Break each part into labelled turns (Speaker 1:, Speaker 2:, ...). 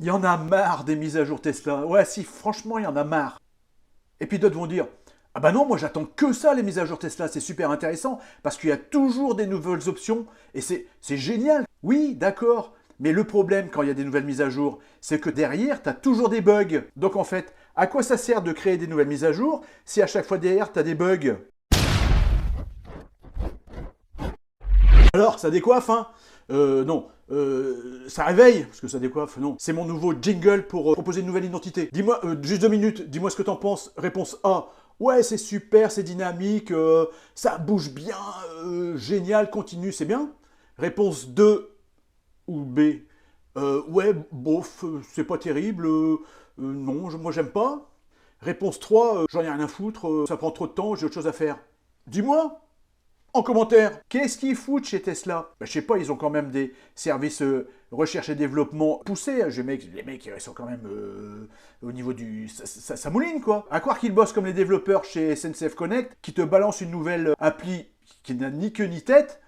Speaker 1: Il y en a marre des mises à jour Tesla. Ouais, si, franchement, il y en a marre. Et puis d'autres vont dire, ah bah non, moi j'attends que ça, les mises à jour Tesla, c'est super intéressant, parce qu'il y a toujours des nouvelles options, et c'est génial. Oui, d'accord, mais le problème quand il y a des nouvelles mises à jour, c'est que derrière, tu as toujours des bugs. Donc en fait, à quoi ça sert de créer des nouvelles mises à jour si à chaque fois derrière, tu as des bugs? Alors, ça décoiffe, hein? Non. Ça réveille, parce que ça décoiffe, non. C'est mon nouveau jingle pour proposer une nouvelle identité. Dis-moi, juste 2 minutes, dis-moi ce que t'en penses. Réponse A. Ouais, c'est super, c'est dynamique, ça bouge bien, génial, continue, c'est bien. Réponse 2 ou B. Ouais, bof, c'est pas terrible, non, moi j'aime pas. Réponse 3, j'en ai rien à foutre, ça prend trop de temps, j'ai autre chose à faire. Dis-moi, en commentaire, qu'est-ce qu'ils foutent chez Tesla? Je sais pas, ils ont quand même des services recherche et développement poussés. Les mecs, ils sont quand même au niveau du... Ça mouline, quoi. À croire qu'ils bossent comme les développeurs chez SNCF Connect, qui te balancent une nouvelle appli qui n'a ni queue ni tête,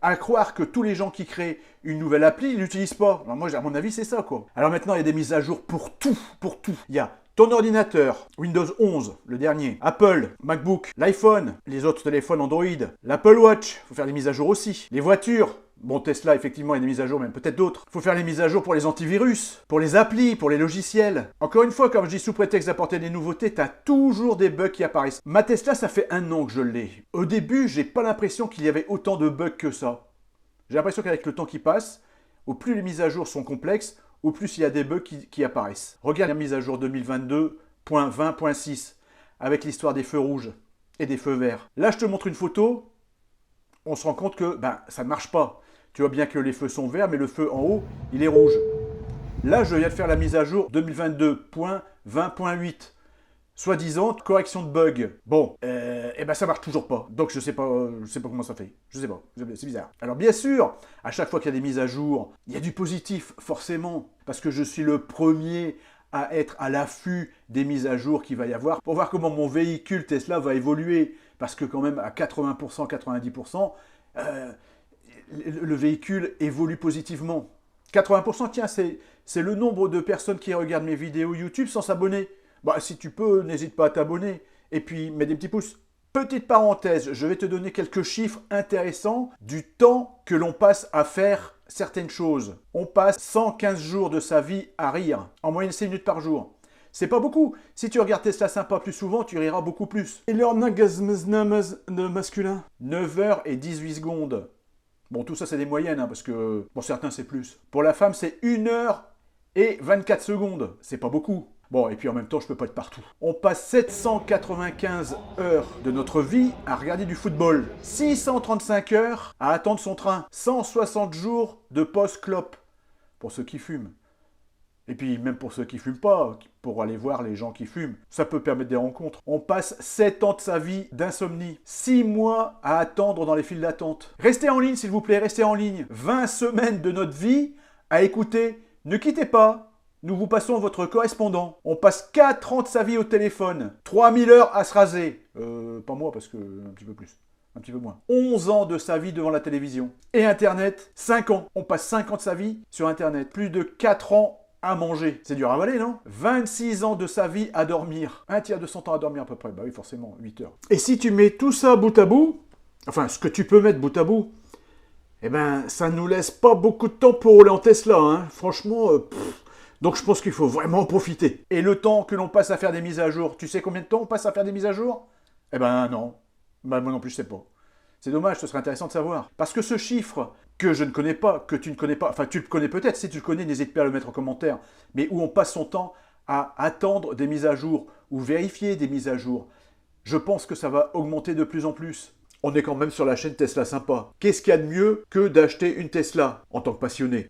Speaker 1: à croire que tous les gens qui créent une nouvelle appli, ils l'utilisent pas. Alors moi, à mon avis, c'est ça, quoi. Alors maintenant, il y a des mises à jour pour tout, pour tout. Il y a ton ordinateur, Windows 11, le dernier, Apple, MacBook, l'iPhone, les autres téléphones Android, l'Apple Watch, il faut faire des mises à jour aussi. Les voitures, bon Tesla effectivement il y a des mises à jour, mais peut-être d'autres. Il faut faire les mises à jour pour les antivirus, pour les applis, pour les logiciels. Encore une fois, comme je dis sous prétexte d'apporter des nouveautés, t'as toujours des bugs qui apparaissent. Ma Tesla, ça fait 1 an que je l'ai. Au début, j'ai pas l'impression qu'il y avait autant de bugs que ça. J'ai l'impression qu'avec le temps qui passe, au plus les mises à jour sont complexes, au plus il y a des bugs qui apparaissent. Regarde la mise à jour 2022.20.6 avec l'histoire des feux rouges et des feux verts. Là, je te montre une photo, on se rend compte que ça ne marche pas. Tu vois bien que les feux sont verts, mais le feu en haut, il est rouge. Là, je viens de faire la mise à jour 2022.20.8. Soi-disant, correction de bug. Bon, ça marche toujours pas. Donc je sais pas comment ça fait. Je sais pas, c'est bizarre. Alors bien sûr, à chaque fois qu'il y a des mises à jour, il y a du positif, forcément. Parce que je suis le premier à être à l'affût des mises à jour qu'il va y avoir pour voir comment mon véhicule Tesla va évoluer. Parce que quand même, à 80%, 90%, le véhicule évolue positivement. 80%, tiens, c'est le nombre de personnes qui regardent mes vidéos YouTube sans s'abonner. Si tu peux, n'hésite pas à t'abonner. Et puis, mets des petits pouces. Petite parenthèse, je vais te donner quelques chiffres intéressants du temps que l'on passe à faire certaines choses. On passe 115 jours de sa vie à rire. En moyenne, 6 minutes par jour. C'est pas beaucoup. Si tu regardes Tesla sympa plus souvent, tu riras beaucoup plus. Et leur masculin 9 h et 18 secondes. Bon, tout ça, c'est des moyennes, parce que pour certains, c'est plus. Pour la femme, c'est 1 h et 24 secondes. C'est pas beaucoup. Bon, et puis en même temps, je peux pas être partout. On passe 795 heures de notre vie à regarder du football. 635 heures à attendre son train. 160 jours de post-clope. Pour ceux qui fument. Et puis même pour ceux qui fument pas, pour aller voir les gens qui fument. Ça peut permettre des rencontres. On passe 7 ans de sa vie d'insomnie. 6 mois à attendre dans les files d'attente. Restez en ligne, s'il vous plaît, restez en ligne. 20 semaines de notre vie à écouter. Ne quittez pas. Nous vous passons votre correspondant. On passe 4 ans de sa vie au téléphone. 3000 heures à se raser. Pas moi, parce que un petit peu plus. Un petit peu moins. 11 ans de sa vie devant la télévision. Et Internet, 5 ans. On passe 5 ans de sa vie sur Internet. Plus de 4 ans à manger. C'est dur à avaler, non? 26 ans de sa vie à dormir. Un tiers de son temps à dormir à peu près. Bah oui, forcément, 8 heures. Et si tu mets tout ça bout à bout, enfin, ce que tu peux mettre bout à bout, ça ne nous laisse pas beaucoup de temps pour rouler en Tesla, hein. Franchement, donc je pense qu'il faut vraiment en profiter. Et le temps que l'on passe à faire des mises à jour, tu sais combien de temps on passe à faire des mises à jour? Non. Moi non plus je sais pas. C'est dommage, ce serait intéressant de savoir. Parce que ce chiffre que je ne connais pas, que tu ne connais pas, enfin tu le connais peut-être, si tu le connais, n'hésite pas à le mettre en commentaire, mais où on passe son temps à attendre des mises à jour ou vérifier des mises à jour, je pense que ça va augmenter de plus en plus. On est quand même sur la chaîne Tesla sympa. Qu'est-ce qu'il y a de mieux que d'acheter une Tesla en tant que passionné?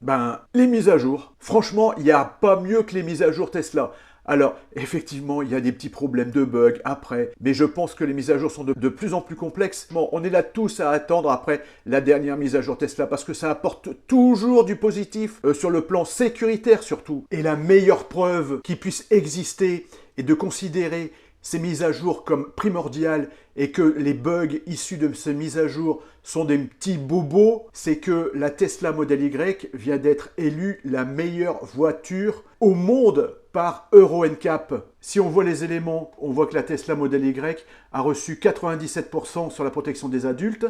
Speaker 1: Les mises à jour. Franchement, il n'y a pas mieux que les mises à jour Tesla. Alors, effectivement, il y a des petits problèmes de bugs après, mais je pense que les mises à jour sont de plus en plus complexes. Bon, on est là tous à attendre après la dernière mise à jour Tesla, parce que ça apporte toujours du positif, sur le plan sécuritaire surtout. Et la meilleure preuve qui puisse exister est de considérer ces mises à jour comme primordiales et que les bugs issus de ces mises à jour sont des petits bobos, c'est que la Tesla Model Y vient d'être élue la meilleure voiture au monde par Euro NCAP. Si on voit les éléments, on voit que la Tesla Model Y a reçu 97% sur la protection des adultes,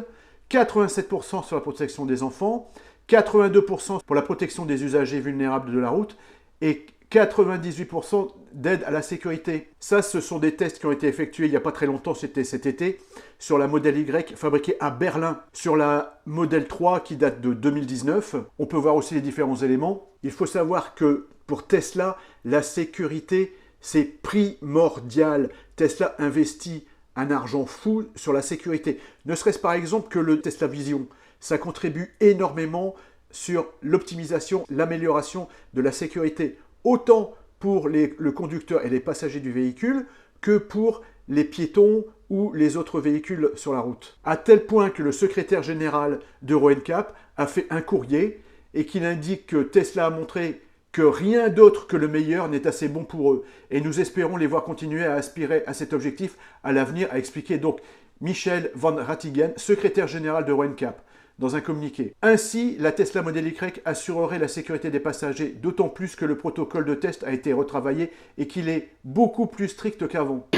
Speaker 1: 87% sur la protection des enfants, 82% pour la protection des usagers vulnérables de la route et 98% d'aide à la sécurité. Ça, ce sont des tests qui ont été effectués il n'y a pas très longtemps, c'était cet été, sur la Model Y fabriquée à Berlin. Sur la Model 3 qui date de 2019, on peut voir aussi les différents éléments. Il faut savoir que pour Tesla, la sécurité, c'est primordial. Tesla investit un argent fou sur la sécurité. Ne serait-ce par exemple que le Tesla Vision. Ça contribue énormément sur l'optimisation, l'amélioration de la sécurité, autant pour le conducteur et les passagers du véhicule que pour les piétons ou les autres véhicules sur la route. À tel point que le secrétaire général d'Euro NCAP a fait un courrier et qu'il indique que Tesla a montré que rien d'autre que le meilleur n'est assez bon pour eux. Et nous espérons les voir continuer à aspirer à cet objectif à l'avenir, a expliqué donc Michel Van Rattigen, secrétaire général d'Euro NCAP, dans un communiqué. Ainsi, la Tesla Model Y assurerait la sécurité des passagers, d'autant plus que le protocole de test a été retravaillé et qu'il est beaucoup plus strict qu'avant.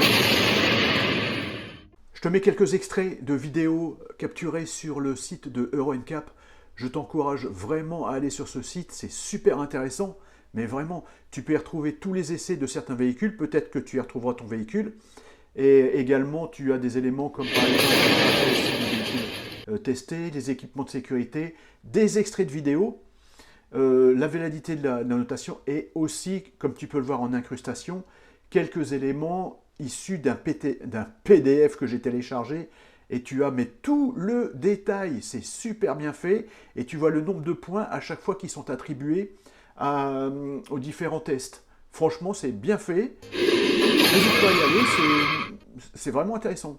Speaker 1: Je te mets quelques extraits de vidéos capturées sur le site de Euro NCAP. Je t'encourage vraiment à aller sur ce site, c'est super intéressant. Mais vraiment, tu peux y retrouver tous les essais de certains véhicules. Peut-être que tu y retrouveras ton véhicule. Et également, tu as des éléments comme par exemple les véhicules testés, les équipements de sécurité, des extraits de vidéos, la validité de la notation et aussi, comme tu peux le voir en incrustation, quelques éléments issus d'un PDF que j'ai téléchargé. Et tu as mais tout le détail, c'est super bien fait. Et tu vois le nombre de points à chaque fois qui sont attribués aux différents tests. Franchement, c'est bien fait. N'hésite pas à y aller, c'est vraiment intéressant.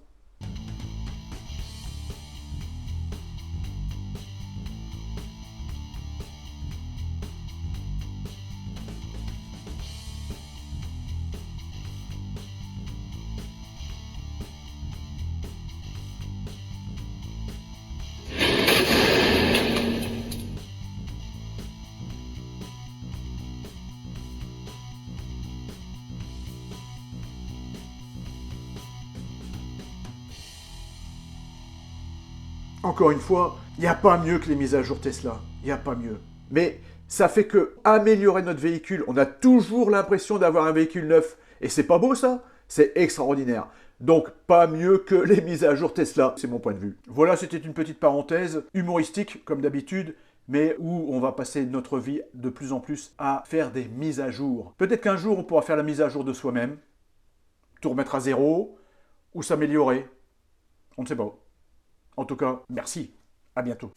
Speaker 1: Encore une fois, il n'y a pas mieux que les mises à jour Tesla. Il n'y a pas mieux. Mais ça fait que améliorer notre véhicule, on a toujours l'impression d'avoir un véhicule neuf. Et c'est pas beau ça? C'est extraordinaire. Donc pas mieux que les mises à jour Tesla, c'est mon point de vue. Voilà, c'était une petite parenthèse humoristique comme d'habitude, mais où on va passer notre vie de plus en plus à faire des mises à jour. Peut-être qu'un jour on pourra faire la mise à jour de soi-même, tout remettre à zéro, ou s'améliorer. On ne sait pas. En tout cas, merci. À bientôt.